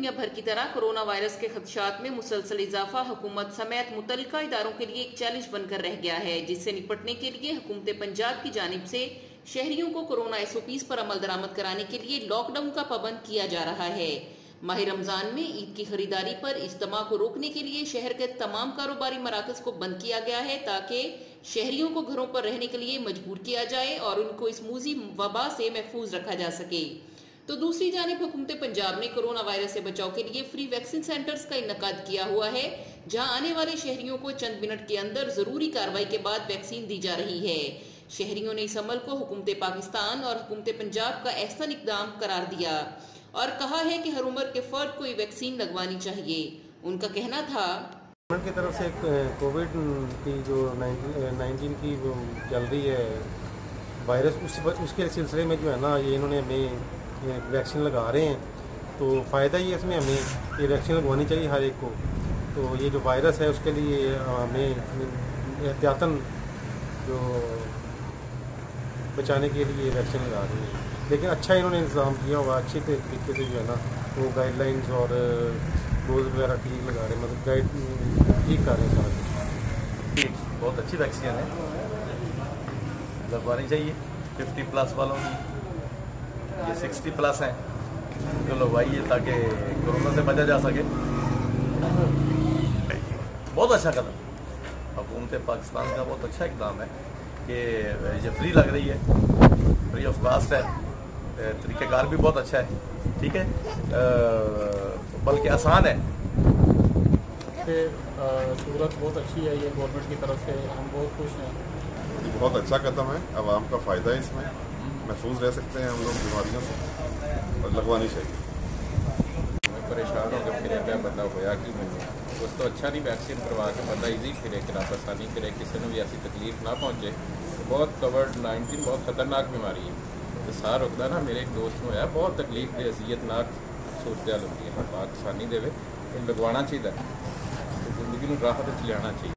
दुनिया भर की तरह कोरोना वायरस के खदशात में मुसलसल इजाफा हुकूमत समेत मुतल्लिका इदारों के लिए एक चैलेंज बनकर रह गया है, जिससे निपटने के लिए हुकूमत पंजाब की जानिब से शहरियों को कोरोना SOPs पर अमल दरामद कराने के लिए लॉकडाउन का पाबंद किया जा रहा है। माह रमजान में ईद की खरीदारी पर इज्तिमा को रोकने के लिए शहर के तमाम कारोबारी मराकज को बंद किया गया है, ताकि शहरियों को घरों पर रहने के लिए मजबूर किया जाए और उनको इस मूजी वबा से महफूज रखा जा सके। तो दूसरी जानिब हुकूमत पंजाब ने कोरोना वायरस से बचाव के लिए फ्री वैक्सीन सेंटर्स का इनकाद किया हुआ है, जहां आने वाले शहरियों को चंद मिनट के अंदर जरूरी कार्रवाई के बाद वैक्सीन दी जा रही है। शहरियों ने इस अमल को हुकूमत पाकिस्तान और हुकूमत पंजाब का एहसन इक़दाम करार दिया और कहा है कि हर उम्र के फर्द को ये वैक्सीन लगवानी चाहिए। उनका कहना था, गवर्नमेंट की तरफ से कोविड की जो 19 की वो चल रही है वायरस, उसके सिलसिले में जो है ना, ये इन्होंने हमें वैक्सीन लगा रहे हैं। तो फ़ायदा ही है इसमें, हमें ये वैक्सीन लगवानी चाहिए हर एक को। तो ये जो वायरस है उसके लिए हमें एहतियातन जो बचाने के लिए वैक्सीन लगा रही है। लेकिन अच्छा इन्होंने इंतज़ाम किया हुआ, अच्छे तरीके से जो है ना वो गाइडलाइंस और डोज वगैरह ठीक लगा रहे हैं, मतलब गाइड ठीक कर रहे हैं सारा कुछ। बहुत अच्छी वैक्सीन है, लगवानी चाहिए 50+ वालों की। ये 60+ हैं जो लगवाइए ताकि कोरोना से बचा जा सके। बहुत अच्छा कदम हुकूमत पाकिस्तान का, बहुत अच्छा इक़दाम है कि ये फ्री लग रही है, फ्री ऑफ कास्ट है, तरीक़ेकार भी बहुत अच्छा है, ठीक है, बल्कि आसान है। सूरत बहुत अच्छी है, ये गवर्नमेंट की तरफ से हम बहुत खुश हैं। बहुत अच्छा कदम है, आवाम का फ़ायदा है, इसमें महफूज रह सकते हैं हम लोग बीमारियों से, और लगवानी चाहिए। परेशान होकर फिर क्या बंदा होया कि मैंने उस तो अच्छा नहीं वैक्सीन करवा के बंदा ईजी फिरे कि आसानी करे, किसी को भी ऐसी तकलीफ ना पहुँचे। बहुत कोविड-19 बहुत ख़तरनाक बीमारी है, तो सार रुकता ना। मेरे एक दोस्त में होया, बहुत तकलीफ दे अजियतनाक सूरत होती है, आसानी देवे लगवाना चाहिए, तो जिंदगी में राहत च लियाना चाहिए।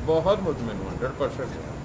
बहुत मुतमिन हूँ 100%।